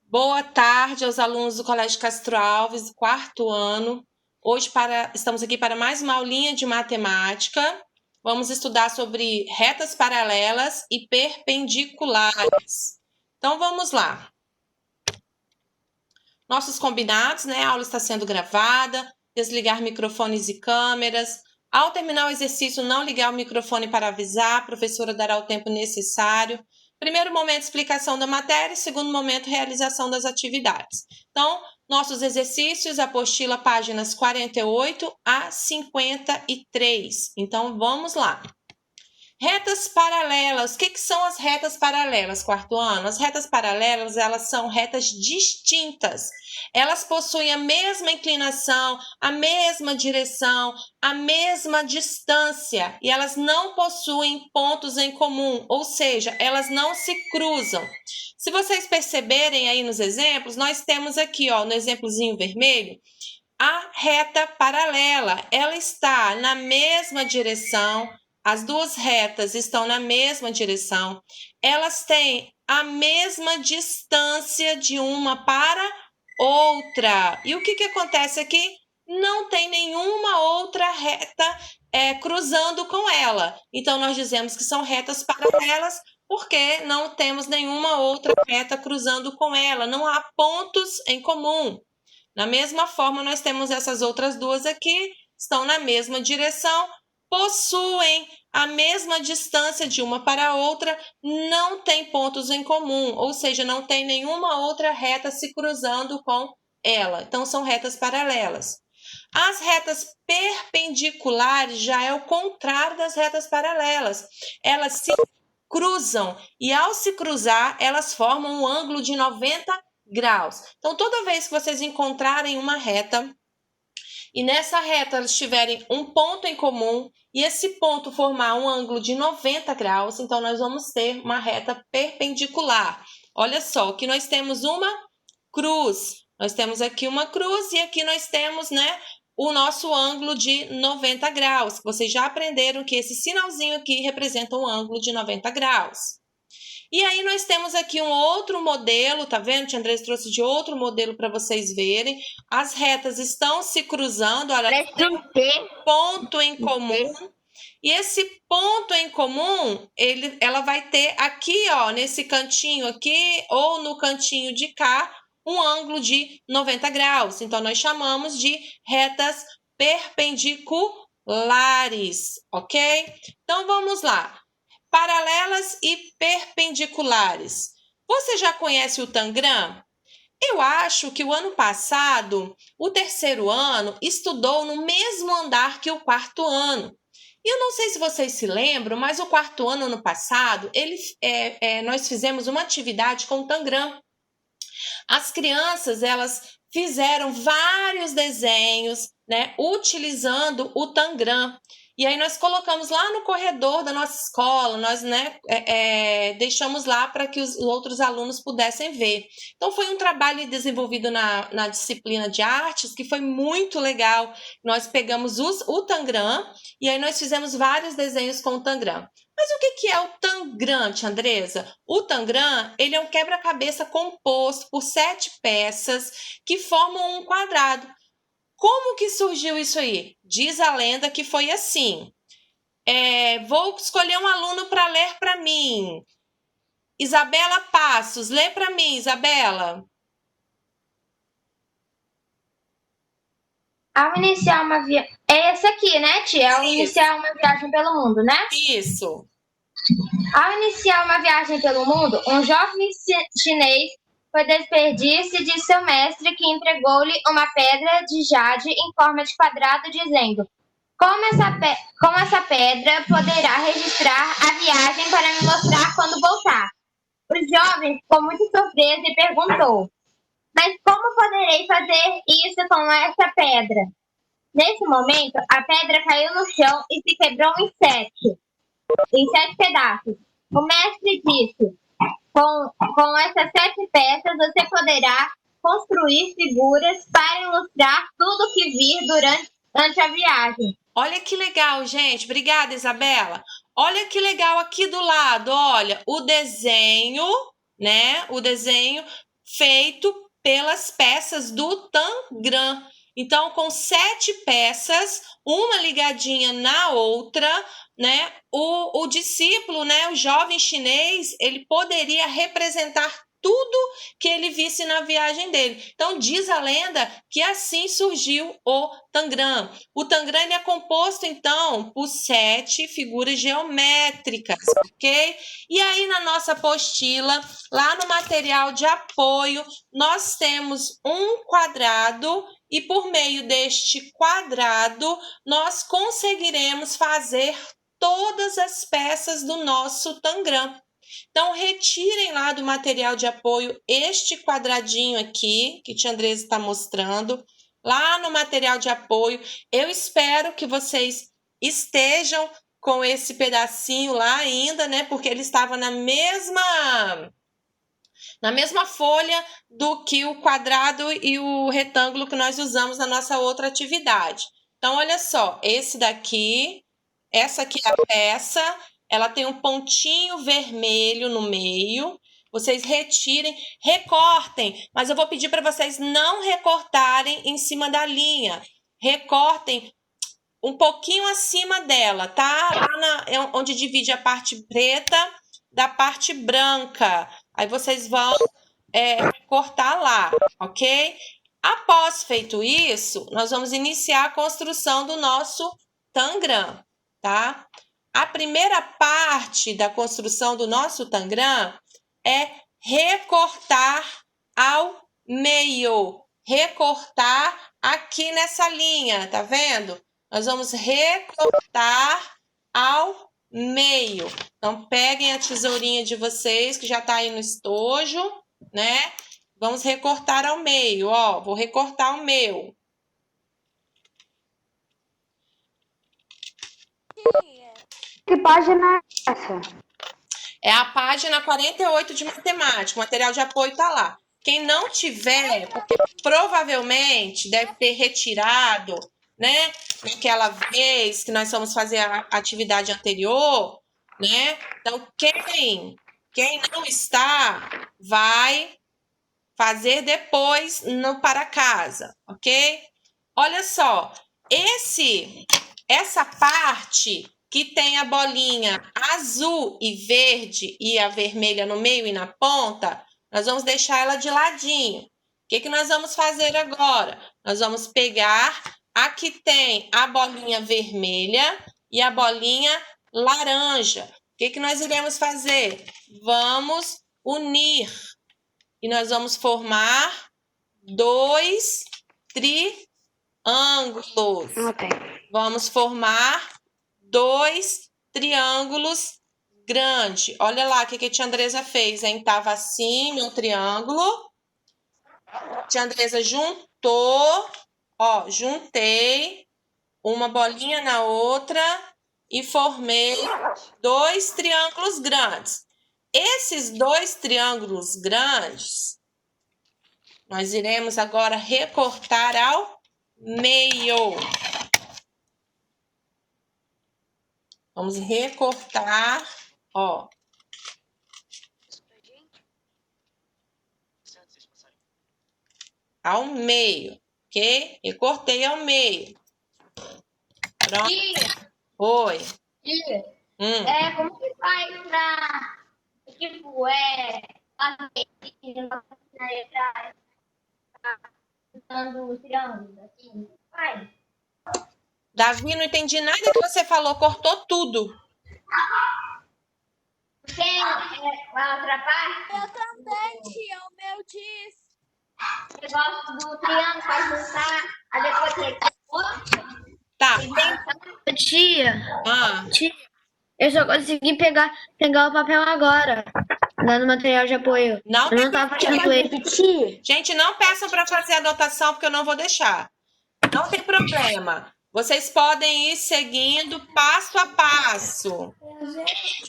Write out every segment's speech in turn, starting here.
Boa tarde aos alunos do Colégio Castro Alves, quarto ano. Hoje estamos aqui para mais uma aulinha de matemática. Vamos estudar sobre retas paralelas e perpendiculares. Então, vamos lá. Nossos combinados, né? A aula está sendo gravada. Desligar microfones e câmeras. Ao terminar o exercício, não ligar o microfone para avisar. A professora dará o tempo necessário. Primeiro momento, explicação da matéria. Segundo momento, realização das atividades. Então, nossos exercícios, apostila páginas 48 a 53. Então, vamos lá. Retas paralelas. O que são as retas paralelas, quarto ano? As retas paralelas, elas são retas distintas. Elas possuem a mesma inclinação, a mesma direção, a mesma distância e elas não possuem pontos em comum, ou seja, elas não se cruzam. Se vocês perceberem aí nos exemplos, nós temos aqui, ó, no exemplozinho vermelho, a reta paralela. Ela está na mesma direção. As duas retas estão na mesma direção. Elas têm a mesma distância de uma para outra. E o que acontece aqui? Não tem nenhuma outra reta cruzando com ela. Então, nós dizemos que são retas paralelas porque não temos nenhuma outra reta cruzando com ela. Não há pontos em comum. Da mesma forma, nós temos essas outras duas aqui, estão na mesma direção, possuem a mesma distância de uma para a outra, não tem pontos em comum, ou seja, não tem nenhuma outra reta se cruzando com ela. Então, são retas paralelas. As retas perpendiculares já é o contrário das retas paralelas. Elas se cruzam e, ao se cruzar, elas formam um ângulo de 90 graus. Então, toda vez que vocês encontrarem uma reta e nessa reta elas tiverem um ponto em comum e esse ponto formar um ângulo de 90 graus, então nós vamos ter uma reta perpendicular. Olha só, aqui nós temos uma cruz. Nós temos aqui uma cruz e aqui nós temos, né, o nosso ângulo de 90 graus. Vocês já aprenderam que esse sinalzinho aqui representa um ângulo de 90 graus. E aí nós temos aqui um outro modelo, tá vendo? Tia Andressa trouxe de outro modelo para vocês verem. As retas estão se cruzando, olha, tem um ponto em comum. E esse ponto em comum, ela vai ter aqui, ó, nesse cantinho aqui ou no cantinho de cá, um ângulo de 90 graus. Então, nós chamamos de retas perpendiculares, ok? Então, vamos lá. Paralelas e perpendiculares. Você já conhece o tangram? Eu acho que o ano passado, o terceiro ano estudou no mesmo andar que o quarto ano. E eu não sei se vocês se lembram, mas o quarto ano passado, nós fizemos uma atividade com o tangram. As crianças, elas fizeram vários desenhos, né, utilizando o tangram. E aí nós colocamos lá no corredor da nossa escola, nós, né, deixamos lá para que os outros alunos pudessem ver. Então foi um trabalho desenvolvido na disciplina de artes que foi muito legal. Nós pegamos o tangram e aí nós fizemos vários desenhos com o tangram. Mas o que é o tangram, tia Andressa? O tangram, ele é um quebra-cabeça composto por 7 peças que formam um quadrado. Como que surgiu isso aí? Diz a lenda que foi assim. Vou escolher um aluno para ler para mim. Isabela Passos, lê para mim, Isabela. Ao iniciar uma viagem... É essa aqui, né, tia? Ao iniciar uma viagem pelo mundo, né? Isso. Ao iniciar uma viagem pelo mundo, um jovem chinês foi despedir-se de seu mestre, que entregou-lhe uma pedra de jade em forma de quadrado, dizendo: como essa pedra poderá registrar a viagem para me mostrar quando voltar? O jovem ficou muito surpreso e perguntou: mas como poderei fazer isso com essa pedra? Nesse momento, a pedra caiu no chão e se quebrou em 7 pedaços. O mestre disse: com essas 7 peças, você poderá construir figuras para ilustrar tudo que vir durante a viagem. Olha que legal, gente. Obrigada, Isabela. Olha que legal aqui do lado, olha, o desenho, né? O desenho feito pelas peças do tangram. Então, com 7 peças, uma ligadinha na outra, né, o discípulo, né, o jovem chinês, ele poderia representar tudo que ele visse na viagem dele. Então, diz a lenda que assim surgiu o tangram. O tangram ele é composto, então, por 7 figuras geométricas, ok? E aí, na nossa apostila, lá no material de apoio, nós temos um quadrado e, por meio deste quadrado, nós conseguiremos fazer todas as peças do nosso tangram. Então, retirem lá do material de apoio este quadradinho aqui, que tia Andresa está mostrando, lá no material de apoio. Eu espero que vocês estejam com esse pedacinho lá ainda, né? Porque ele estava na mesma folha do que o quadrado e o retângulo que nós usamos na nossa outra atividade. Então, olha só, essa aqui é a peça, ela tem um pontinho vermelho no meio. Vocês retirem, recortem, mas eu vou pedir para vocês não recortarem em cima da linha. Recortem um pouquinho acima dela, tá? Lá onde divide a parte preta da parte branca. Aí vocês vão cortar lá, ok? Após feito isso, nós vamos iniciar a construção do nosso tangram, tá? A primeira parte da construção do nosso tangram é recortar ao meio. Recortar aqui nessa linha, tá vendo? Nós vamos recortar ao meio. Então, peguem a tesourinha de vocês, que já tá aí no estojo, né? Vamos recortar ao meio, ó. Vou recortar o meu. Que página é essa? É a página 48 de matemática. O material de apoio tá lá. Quem não tiver, porque provavelmente deve ter retirado, né? Naquela vez que nós fomos fazer a atividade anterior, né? Então, quem não está, vai fazer depois no para casa, ok? Olha só, essa parte que tem a bolinha azul e verde e a vermelha no meio e na ponta, nós vamos deixar ela de ladinho. O que nós vamos fazer agora? Nós vamos pegar a que tem a bolinha vermelha e a bolinha laranja. O que nós iremos fazer? Vamos unir. E nós vamos formar 2 triângulos. Vamos formar 2 triângulos grandes. Olha lá o que a tia Andresa fez, hein? Tava assim, meu triângulo. Tia Andresa juntou, ó, juntei uma bolinha na outra e formei 2 triângulos grandes. Esses 2 triângulos grandes, nós iremos agora recortar ao meio. Vamos recortar, ó. Ao meio, ok? Recortei ao meio. Pronto. Tia, Oi. tia, como que faz pra, tipo, usando os triângulos, assim, faz? Davi, não entendi nada que você falou, cortou tudo. Tem a outra parte? Eu também, tia, o meu diz. Eu gosto do triângulo para juntar, aí depois recorta. Tá. Tia, Ah, eu só consegui pegar o papel agora, lá no material de apoio. não Eu tem não tava problema. achando ele. Gente, não peçam para fazer anotação, porque eu não vou deixar. Não tem problema. Vocês podem ir seguindo passo a passo.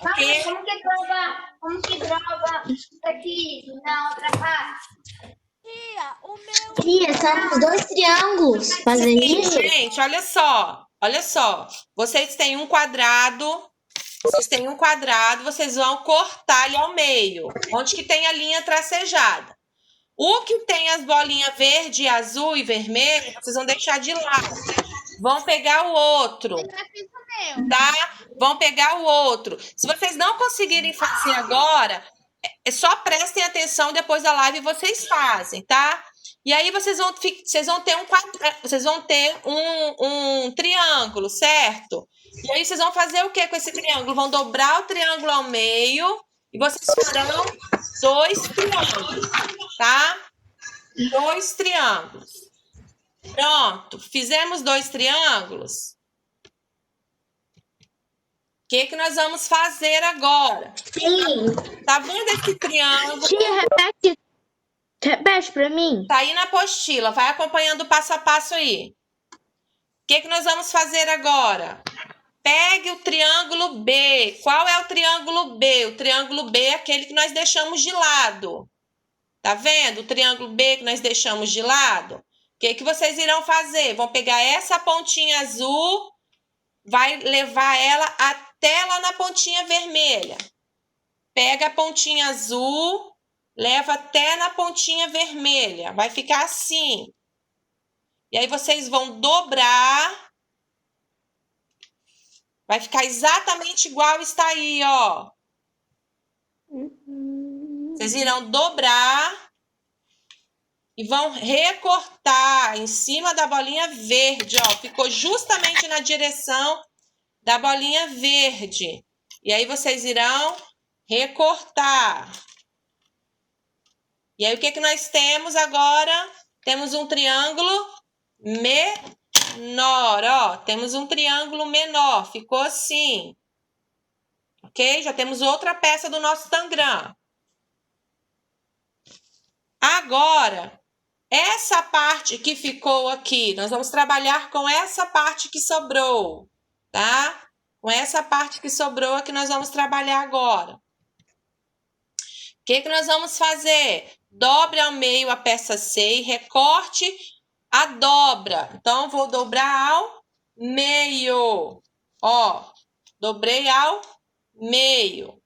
Ok? Como que droga isso aqui na outra parte? Tia, o meu. Tia, são os 2 triângulos. Fazem isso? Gente, olha só. Olha só. Vocês têm um quadrado. Vocês vão cortar ele ao meio. Onde que tem a linha tracejada. O que tem as bolinhas verde, azul e vermelho, vocês vão deixar de lado. Vão pegar o outro, tá? Vão pegar o outro. Se vocês não conseguirem fazer agora, só prestem atenção, depois da live vocês fazem, tá? E aí vocês vão ter um triângulo, certo? E aí vocês vão fazer o que com esse triângulo? Vão dobrar o triângulo ao meio e vocês farão 2 triângulos, tá? 2 triângulos. Pronto, fizemos 2 triângulos. O que nós vamos fazer agora? Sim. Tá vendo esse triângulo? Tia, repete pra mim. Tá aí na apostila, vai acompanhando o passo a passo aí. O que nós vamos fazer agora? Pegue o triângulo B. Qual é o triângulo B? O triângulo B é aquele que nós deixamos de lado. Tá vendo? O triângulo B que nós deixamos de lado. O que vocês irão fazer? Vão pegar essa pontinha azul, vai levar ela até lá na pontinha vermelha. Pega a pontinha azul, leva até na pontinha vermelha. Vai ficar assim. E aí vocês vão dobrar. Vai ficar exatamente igual está aí, ó. Vocês irão dobrar e vão recortar em cima da bolinha verde, ó. Ficou justamente na direção da bolinha verde. E aí vocês irão recortar. E aí o que nós temos agora? Temos um triângulo menor, ó. Temos um triângulo menor. Ficou assim. Ok? Já temos outra peça do nosso tangram. Agora, essa parte que ficou aqui, nós vamos trabalhar com essa parte que sobrou, tá? Com essa parte que sobrou é que nós vamos trabalhar agora. O que nós vamos fazer? Dobre ao meio a peça C e recorte a dobra. Então, vou dobrar ao meio. Ó, dobrei ao meio.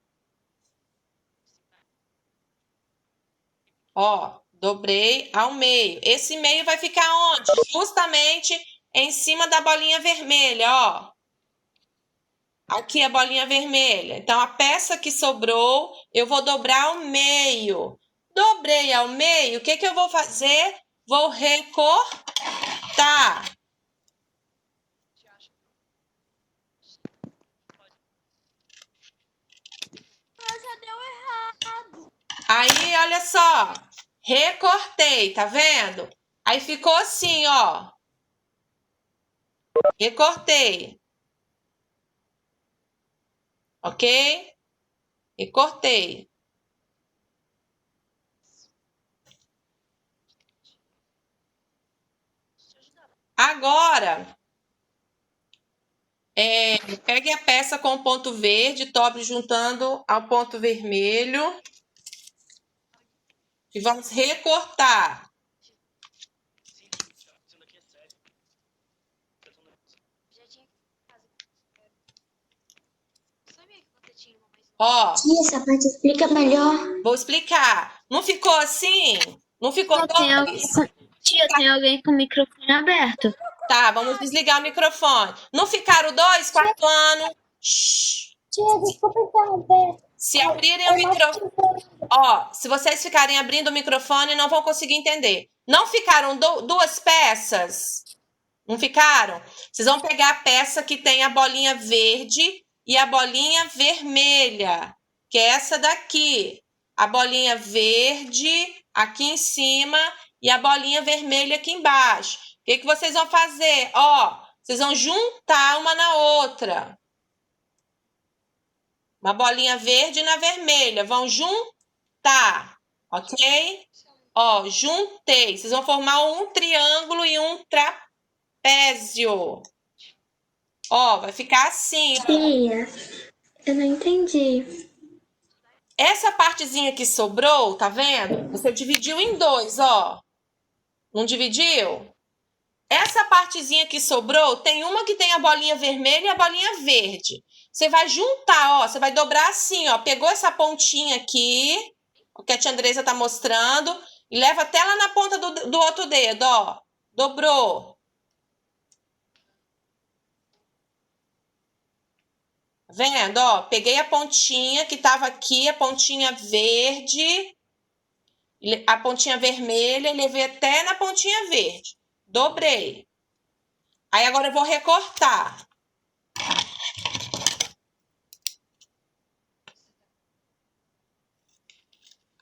Ó, dobrei ao meio. Esse meio vai ficar onde? Justamente em cima da bolinha vermelha, ó. Aqui a bolinha vermelha. Então, a peça que sobrou, eu vou dobrar ao meio. Dobrei ao meio, o que eu vou fazer? Vou recortar. Já deu errado. Aí, olha só. Recortei, tá vendo? Aí ficou assim, ó. Recortei. Ok? Recortei. Agora, pegue a peça com o ponto verde, dobre juntando ao ponto vermelho. E vamos recortar. Ó. Essa parte explica melhor. Vou explicar. Não ficou assim? Não ficou dois? Tia, tem alguém com o microfone aberto. Tá, vamos desligar o microfone. Não ficaram 2, 4 anos? Shhh. Tia, desculpa interromper. Se abrirem o microfone... Ó, se vocês ficarem abrindo o microfone, não vão conseguir entender. Não ficaram 2 peças? Não ficaram? Vocês vão pegar a peça que tem a bolinha verde e a bolinha vermelha, que é essa daqui. A bolinha verde aqui em cima e a bolinha vermelha aqui embaixo. O que vocês vão fazer? Ó, vocês vão juntar uma na outra. Uma bolinha verde na vermelha. Vão juntar, ok? Ó, juntei. Vocês vão formar um triângulo e um trapézio. Ó, vai ficar assim. Tia, eu não entendi. Essa partezinha que sobrou, tá vendo? Você dividiu em 2, ó. Não dividiu? Essa partezinha que sobrou, tem uma que tem a bolinha vermelha e a bolinha verde. Você vai juntar, ó. Você vai dobrar assim, ó. Pegou essa pontinha aqui, o que a tia Andresa tá mostrando, E leva até lá na ponta do outro dedo, ó. Dobrou. Tá vendo, ó? Peguei a pontinha que tava aqui, a pontinha verde, a pontinha vermelha, e levei até na pontinha verde. Dobrei. Aí agora eu vou recortar.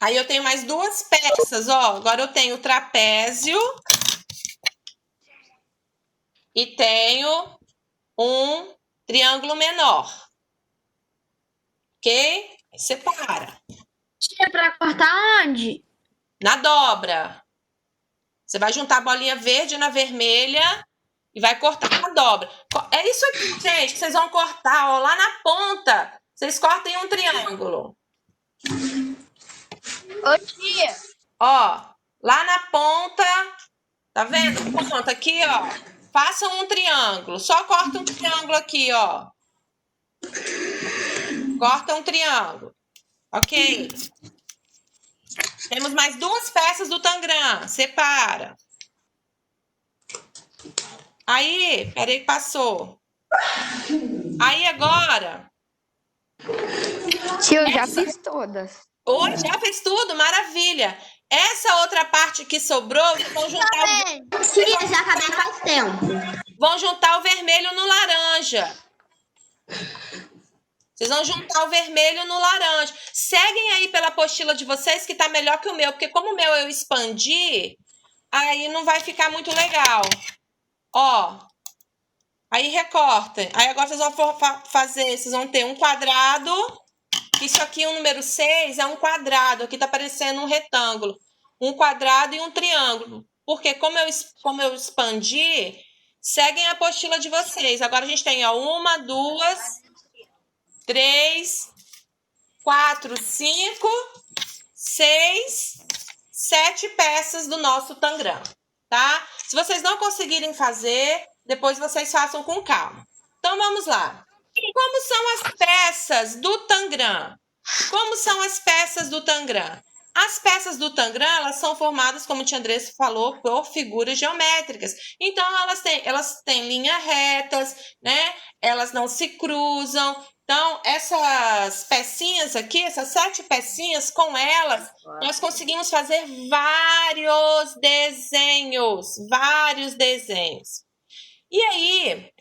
Aí eu tenho mais duas peças, ó. Agora eu tenho o trapézio e tenho um triângulo menor. Ok? Aí separa. Tia, pra cortar onde? Na dobra. Você vai juntar a bolinha verde na vermelha e vai cortar na dobra. É isso aqui, gente, que vocês vão cortar, ó. Lá na ponta, vocês cortem um triângulo. Ô, tia. Ó, lá na ponta, tá vendo? Ponta aqui, ó. Façam um triângulo. Só corta um triângulo aqui, ó. Corta um triângulo. Ok. Temos mais duas peças do Tangram. Separa. Aí, peraí, passou. Aí agora. Tio, eu já fiz todas. Oi, já fez tudo, maravilha. Essa outra parte que sobrou, vão juntar, Tia, já acabei faz tempo. vão juntar o vermelho no laranja. Vocês vão juntar o vermelho no laranja. Seguem aí pela apostila de vocês, que tá melhor que o meu, porque como o meu eu expandi, aí não vai ficar muito legal. Ó, aí recortem. Aí agora vocês vão fazer, vocês vão ter um quadrado. Isso aqui, o número 6, é um quadrado. Aqui tá parecendo um retângulo. Um quadrado e um triângulo. Porque como eu expandi, seguem a apostila de vocês. Agora a gente tem, ó, 1, 2, 3, 4, 5, 6, 7 peças do nosso Tangram, tá? Se vocês não conseguirem fazer, depois vocês façam com calma. Então, vamos lá. Como são as peças do Tangram? Como são as peças do Tangram? As peças do Tangram, elas são formadas, como o tia Andressa falou, por figuras geométricas. Então, elas têm linhas retas, né? Elas não se cruzam. Então, essas pecinhas aqui, essas 7 pecinhas, com elas, nós conseguimos fazer vários desenhos. Vários desenhos. E aí,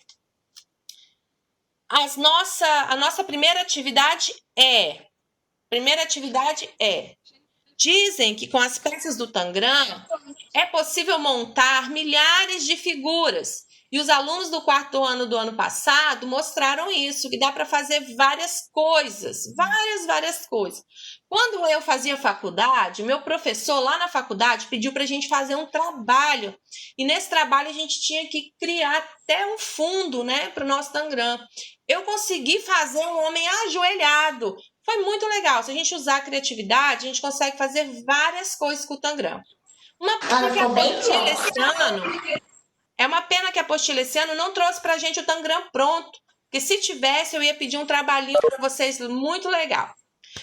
a nossa primeira atividade é... Dizem que com as peças do Tangram é possível montar milhares de figuras. E os alunos do 4º ano do ano passado mostraram isso, que dá para fazer várias coisas, várias coisas. Quando eu fazia faculdade, meu professor lá na faculdade pediu para a gente fazer um trabalho. E nesse trabalho a gente tinha que criar até um fundo, né, para o nosso Tangram. Eu consegui fazer um homem ajoelhado. Foi muito legal. Se a gente usar a criatividade, a gente consegue fazer várias coisas com o Tangram. Uma pena que a apostila esse ano... É uma pena que a apostila esse ano não trouxe pra gente o Tangram pronto. Porque se tivesse, eu ia pedir um trabalhinho para vocês muito legal.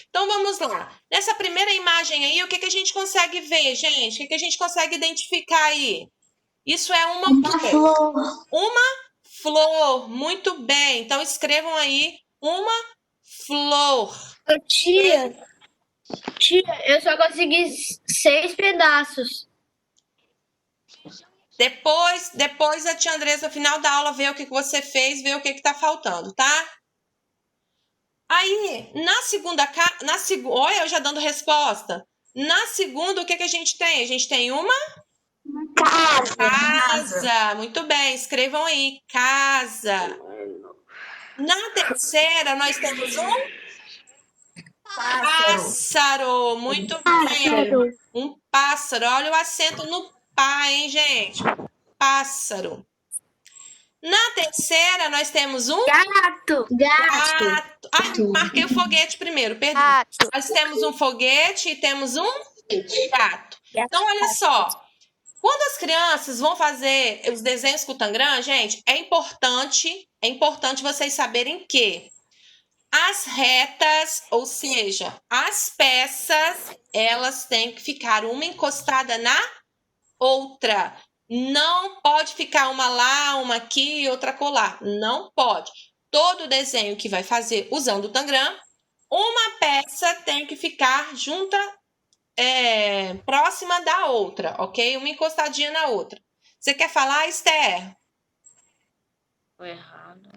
Então, vamos lá. Nessa primeira imagem aí, o que a gente consegue ver, gente? O que a gente consegue identificar aí? Isso é uma flor. Uma flor. Muito bem. Então, escrevam aí uma flor. Tia, eu só consegui 6 pedaços. Depois a tia Andressa, no final da aula, vê o que você fez, vê o que está faltando, tá? Aí, na segunda... Olha, eu já dando resposta. Na segunda, o que a gente tem? A gente tem uma... Casa. Muito bem, escrevam aí. Casa. Na terceira, nós temos um... Pássaro. Muito bem. Um pássaro. Olha o acento no pá, hein, gente? Pássaro. Na terceira, nós temos um... Gato. Ai, marquei o foguete primeiro, perdão. Nós temos um foguete e temos um gato. Então, olha só. Quando as crianças vão fazer os desenhos com o Tangram, gente, é importante vocês saberem que As retas, ou seja, as peças, elas têm que ficar uma encostada na outra. Não pode ficar uma lá, uma aqui e outra colar. Não pode. Todo desenho que vai fazer usando o Tangram, uma peça tem que ficar junta, próxima da outra, ok? Uma encostadinha na outra. Você quer falar, Esther? Foi errado.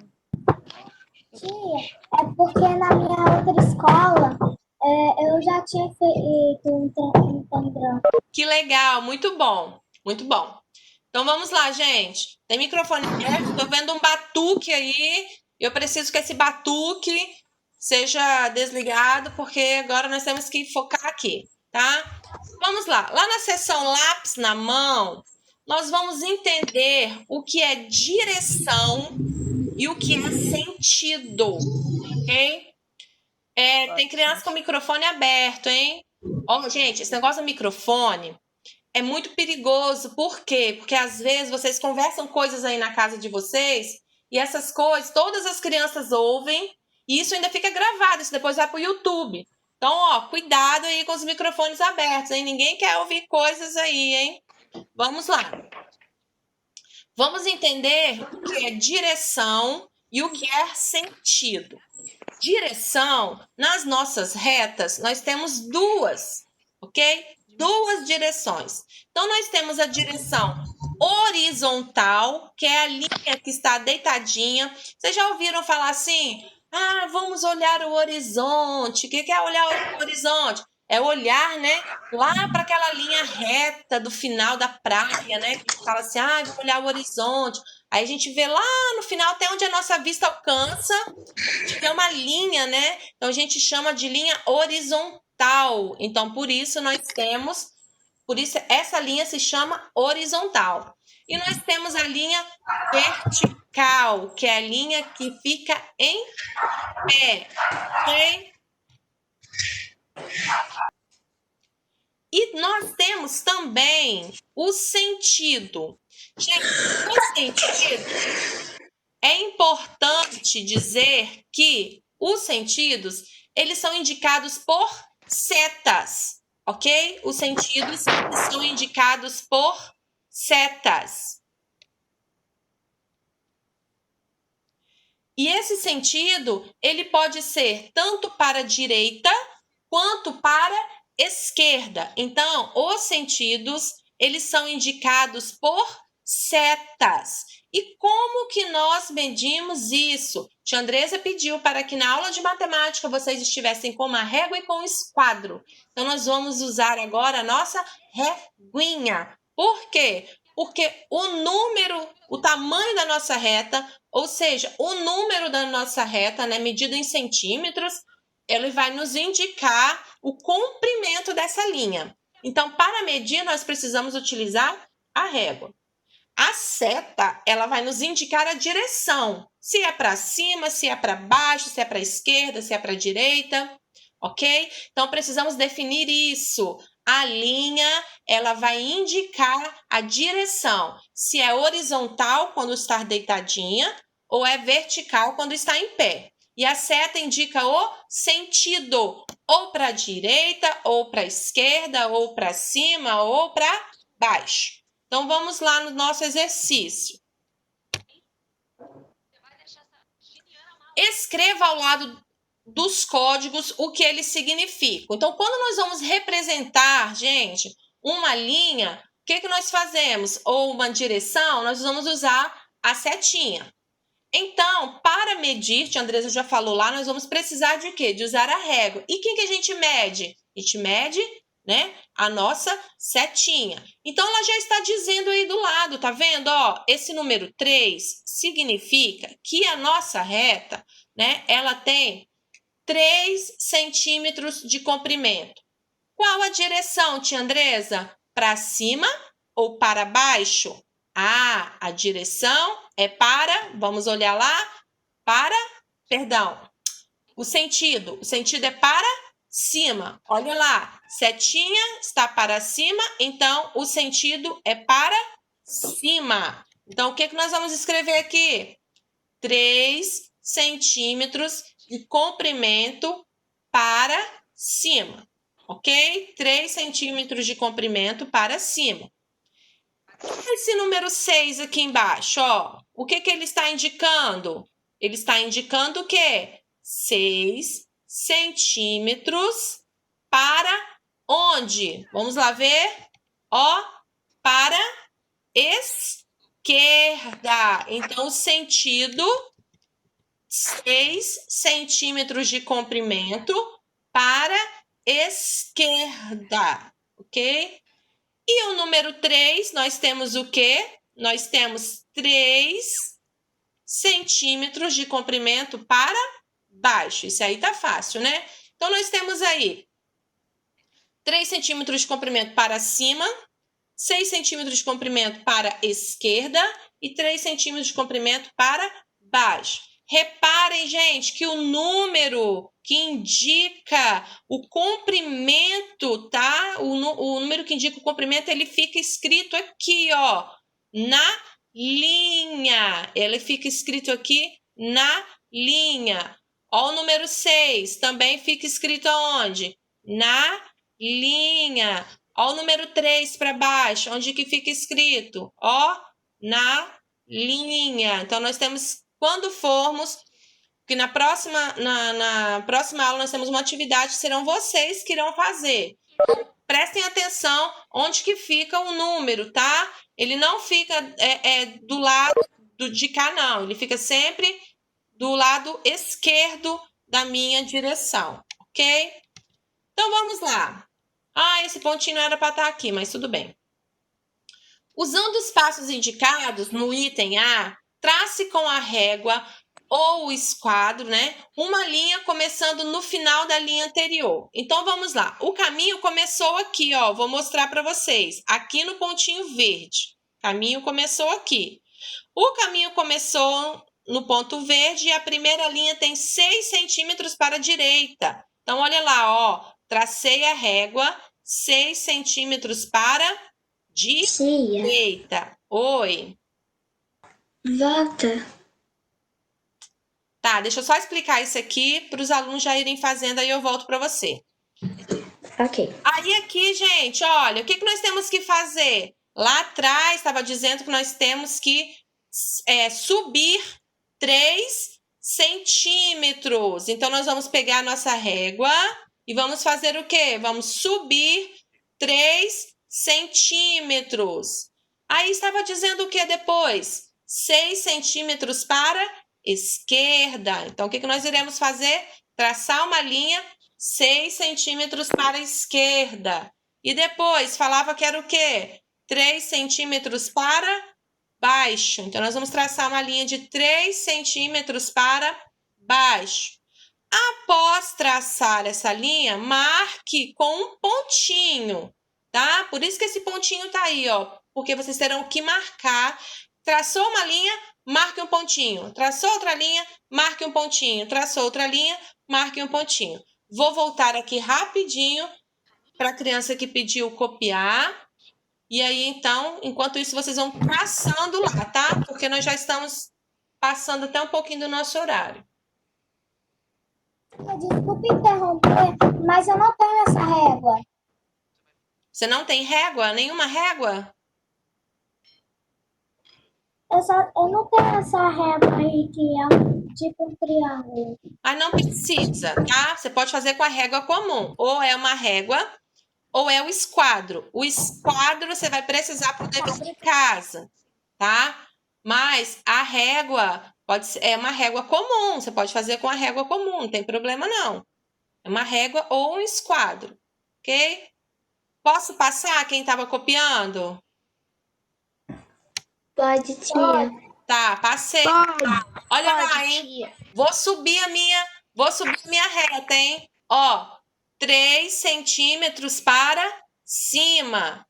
Tia, é porque na minha outra escola eu já tinha feito um Tangram. Que legal, muito bom, muito bom. Então vamos lá, gente. Tem microfone aberto, tô vendo um batuque aí. Eu preciso que esse batuque seja desligado, porque agora nós temos que focar aqui, tá? Vamos lá. Lá na seção lápis na mão, nós vamos entender o que é direção e o que é sentido, ok? Tem criança com o microfone aberto, hein? Ó, gente, esse negócio do microfone é muito perigoso. Por quê? Porque às vezes vocês conversam coisas aí na casa de vocês e essas coisas todas as crianças ouvem e isso ainda fica gravado, isso depois vai pro YouTube. Então, ó, cuidado aí com os microfones abertos, hein? Ninguém quer ouvir coisas aí, hein? Vamos lá. Vamos entender o que é direção e o que é sentido. Direção, nas nossas retas, nós temos duas, ok? Duas direções. Então, nós temos a direção horizontal, que é a linha que está deitadinha. Vocês já ouviram falar assim? Ah, vamos olhar o horizonte. O que é olhar o horizonte? É olhar, né, lá para aquela linha reta do final da praia, né? Que fala assim, ah, vou olhar o horizonte. Aí a gente vê lá no final, até onde a nossa vista alcança, é uma linha, né? Então a gente chama de linha horizontal. Então por isso essa linha se chama horizontal. E nós temos a linha vertical, que é a linha que fica em pé, ok? E nós temos também o sentido. Gente, o sentido é importante dizer que os sentidos, eles são indicados por setas, ok? Os sentidos são indicados por setas. E esse sentido, ele pode ser tanto para a direita quanto para a esquerda. Então, os sentidos, eles são indicados por setas. E como que nós medimos isso? Tia Andresa pediu para que na aula de matemática vocês estivessem com uma régua e com um esquadro. Então, nós vamos usar agora a nossa reguinha. Por quê? Porque o tamanho da nossa reta, ou seja, o número da nossa reta, né, medido em centímetros, ele vai nos indicar o comprimento dessa linha. Então, para medir, nós precisamos utilizar a régua. A seta, ela vai nos indicar a direção. Se é para cima, se é para baixo, se é para a esquerda, se é para a direita, ok? Então, precisamos definir isso. A linha, ela vai indicar a direção. Se é horizontal, quando está deitadinha, ou é vertical, quando está em pé. E a seta indica o sentido, ou para a direita, ou para a esquerda, ou para cima, ou para baixo. Então, vamos lá no nosso exercício. Escreva ao lado dos códigos o que eles significam. Então, quando nós vamos representar, gente, uma linha, o que nós fazemos? Ou uma direção, nós vamos usar a setinha. Então, para medir, tia Andresa já falou lá, nós vamos precisar de quê? De usar a régua. E quem que a gente mede? A gente mede, né, a nossa setinha. Então, ela já está dizendo aí do lado, tá vendo? Ó, esse número 3 significa que a nossa reta, né, ela tem 3 centímetros de comprimento. Qual a direção, tia Andresa? Para cima ou para baixo? Ah, a direção é para, vamos olhar lá, o sentido é para cima. Olha lá, setinha está para cima, então o sentido é para cima. Então, o que nós vamos escrever aqui? 3 centímetros de comprimento para cima, ok? 3 centímetros de comprimento para cima. Esse número 6 aqui embaixo, ó, o que ele está indicando? Ele está indicando o quê? 6 centímetros para onde? Vamos lá ver. Ó, para esquerda. Então, o sentido, 6 centímetros de comprimento para esquerda, ok? E o número 3, nós temos o quê? Nós temos 3 centímetros de comprimento para baixo. Isso aí tá fácil, né? Então, nós temos aí 3 centímetros de comprimento para cima, 6 centímetros de comprimento para a esquerda e 3 centímetros de comprimento para baixo. Reparem, gente, que o número que indica o comprimento, tá? O número que indica o comprimento, ele fica escrito aqui, ó, na linha. Ele fica escrito aqui na linha. Ó, o número 6 também fica escrito aonde? Na linha. Ó, o número 3 para baixo, onde que fica escrito? Ó, na linha. Então, nós temos, quando formos, que na próxima aula nós temos uma atividade que serão vocês que irão fazer. Prestem atenção onde que fica o número, tá? Ele não fica do lado de cá, não. Ele fica sempre do lado esquerdo da minha direção, ok? Então, vamos lá. Ah, esse pontinho não era para estar aqui, mas tudo bem. Usando os passos indicados no item A, trace com a régua ou o esquadro, né, uma linha começando no final da linha anterior. Então, vamos lá. O caminho começou aqui, ó. Vou mostrar para vocês. Aqui no pontinho verde. O caminho começou aqui. O caminho começou no ponto verde e a primeira linha tem 6 centímetros para a direita. Então, olha lá, ó. Tracei a régua, 6 centímetros para direita. Oi. Volta. Tá, deixa eu só explicar isso aqui para os alunos já irem fazendo, aí eu volto para você. Ok. Aí aqui, gente, olha, o que nós temos que fazer? Lá atrás estava dizendo que nós temos que subir 3 centímetros. Então, nós vamos pegar a nossa régua e vamos fazer o quê? Vamos subir 3 centímetros. Aí estava dizendo o que depois? 6 centímetros para esquerda. Então, o que nós iremos fazer? Traçar uma linha 6 centímetros para a esquerda. E depois, falava que era o quê? 3 centímetros para baixo. Então, nós vamos traçar uma linha de 3 centímetros para baixo. Após traçar essa linha, marque com um pontinho, tá? Por isso que esse pontinho tá aí, ó. Porque vocês terão que marcar. Traçou uma linha, marque um pontinho. Traçou outra linha, marque um pontinho. Traçou outra linha, marque um pontinho. Vou voltar aqui rapidinho para a criança que pediu copiar. E aí, então, enquanto isso, vocês vão traçando lá, tá? Porque nós já estamos passando até um pouquinho do nosso horário. Desculpe interromper, mas eu não tenho essa régua. Você não tem régua? Nenhuma régua? Eu não tenho essa régua aí que é tipo um triângulo. Mas não precisa, tá? Você pode fazer com a régua comum. Ou é uma régua, ou é o esquadro. O esquadro você vai precisar para o dever de casa, tá? Mas a régua é uma régua comum. Você pode fazer com a régua comum, não tem problema não. É uma régua ou um esquadro, ok? Posso passar quem estava copiando? Pode, tia. Tá, passei. Olha lá, hein? Tia. Vou subir a minha reta, hein? Ó, 3 centímetros para cima.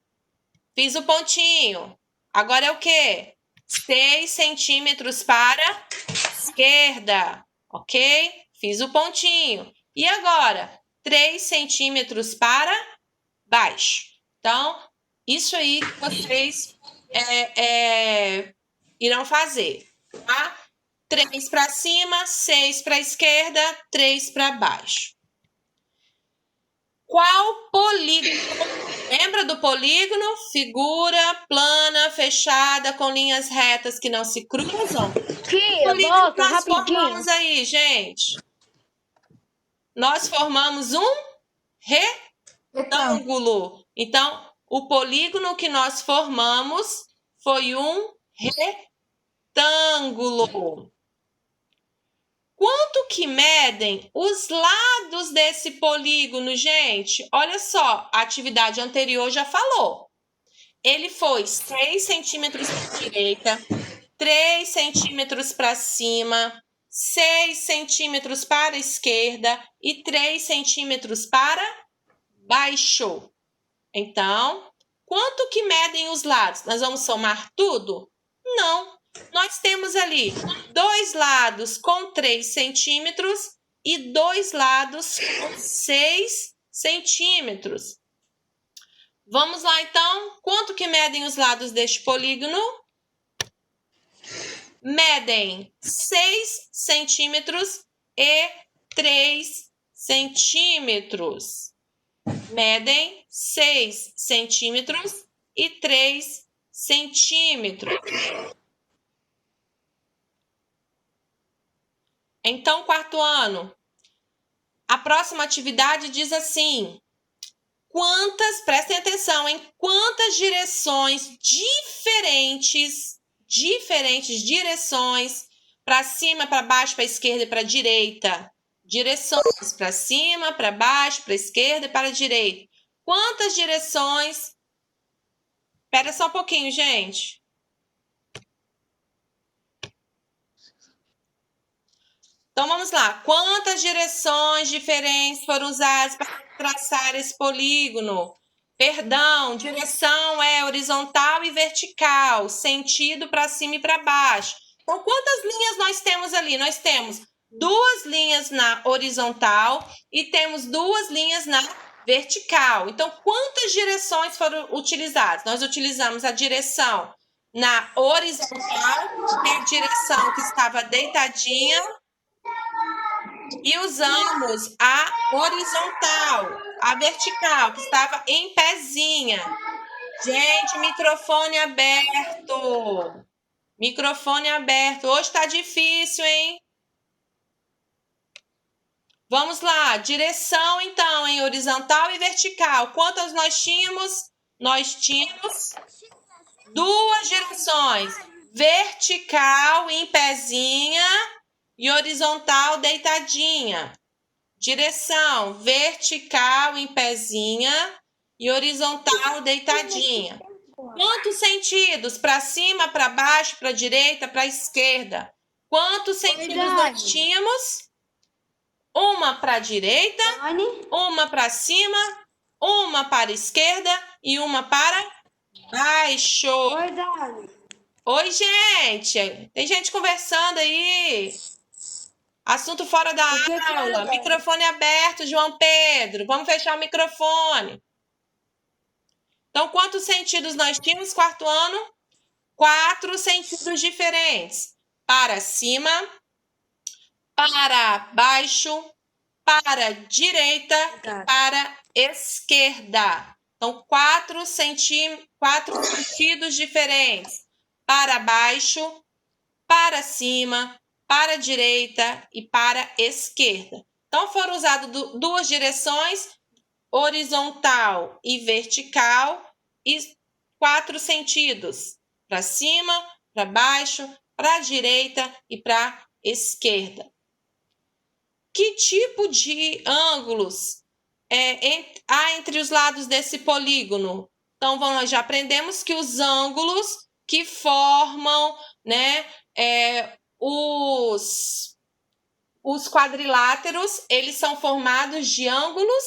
Fiz o pontinho. Agora é o quê? 6 centímetros para esquerda, ok? Fiz o pontinho. E agora? 3 centímetros para baixo. Então, isso aí que vocês irão fazer, tá? 3 para cima, 6 para a esquerda, 3 para baixo. Qual polígono? Lembra do polígono? Figura plana, fechada, com linhas retas que não se cruzam. Tia, Polígono volta que nós rapidinho. formamos aí, gente. Nós formamos um retângulo. Então, o polígono que nós formamos foi um retângulo. Quanto que medem os lados desse polígono, gente? Olha só, a atividade anterior já falou. Ele foi 6 centímetros para a direita, 3 centímetros para cima, 6 centímetros para a esquerda e 3 centímetros para baixo. Então, quanto que medem os lados? Nós vamos somar tudo? Não. Nós temos ali 2 lados com 3 centímetros e 2 lados com 6 centímetros. Vamos lá, então. Quanto que medem os lados deste polígono? Medem 6 centímetros e 3 centímetros. Medem 6 centímetros e 3 centímetros. Então, quarto ano, a próxima atividade diz assim: prestem atenção, em quantas direções diferentes direções, para cima, para baixo, para a esquerda e para a direita. Direções para cima, para baixo, para a esquerda e para a direita. Quantas direções? Espera só um pouquinho, gente. Então, vamos lá. Quantas direções diferentes foram usadas para traçar esse polígono? Perdão, direção é horizontal e vertical, sentido para cima e para baixo. Então, quantas linhas nós temos ali? Nós temos 2 linhas na horizontal e temos 2 linhas na vertical. Então, quantas direções foram utilizadas? Nós utilizamos a direção na horizontal, que é a direção que estava deitadinha, e usamos a horizontal, a vertical, que estava em pezinha. Gente, microfone aberto. Microfone aberto. Hoje está difícil, hein? Vamos lá. Direção, então, em horizontal e vertical. Quantas nós tínhamos? Nós tínhamos 2 direções. Vertical, em pezinha, e horizontal deitadinha. Direção vertical em pezinha e horizontal deitadinha. Quantos sentidos? Para cima, para baixo, para a direita, para a esquerda. Quantos sentidos nós tínhamos? Uma para a direita, uma para cima, uma para a esquerda e uma para baixo. Oi, Dani. Oi, gente. Tem gente conversando aí. Assunto fora da aula. Microfone aberto, João Pedro. Vamos fechar o microfone. Então, quantos sentidos nós tínhamos, quarto ano? 4 sentidos diferentes. Para cima, para baixo, para a direita e para a esquerda. Então, 4 sentidos diferentes. Para baixo, para cima, para a direita e para a esquerda. Então, foram usadas 2 direções, horizontal e vertical, e 4 sentidos. Para cima, para baixo, para a direita e para a esquerda. Que tipo de ângulos há entre os lados desse polígono? Então, nós já aprendemos que os ângulos que formam, né, os quadriláteros, eles são formados de ângulos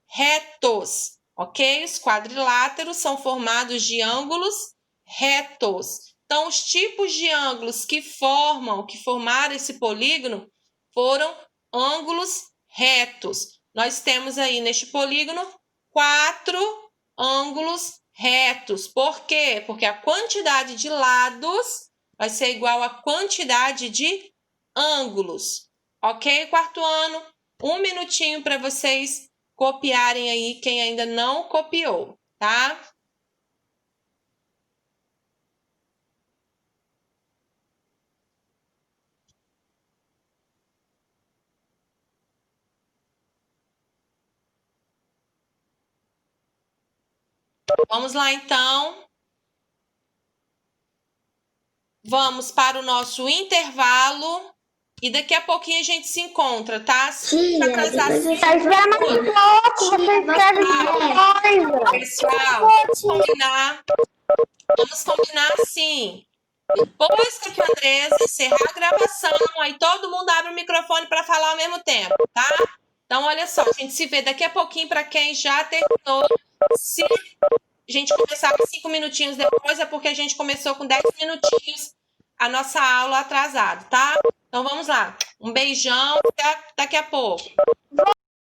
retos, ok? Os quadriláteros são formados de ângulos retos. Então, os tipos de ângulos que formaram esse polígono foram ângulos retos. Nós temos aí neste polígono 4 ângulos retos. Por quê? Porque a quantidade de lados vai ser igual à quantidade de ângulos. Ok, quarto ano? 1 minutinho para vocês copiarem aí, quem ainda não copiou, tá? Vamos lá, então. Vamos para o nosso intervalo e daqui a pouquinho a gente se encontra, tá? Se Tia, atrasar depois assim, você escreve pessoal, vamos combinar assim. Depois que a Andresa encerrar a gravação, aí todo mundo abre o microfone para falar ao mesmo tempo, tá? Então, olha só, a gente se vê daqui a pouquinho para quem já terminou. Se a gente começar 5 minutinhos depois, é porque a gente começou com 10 minutinhos a nossa aula atrasada, tá? Então, vamos lá. Um beijão, até daqui a pouco.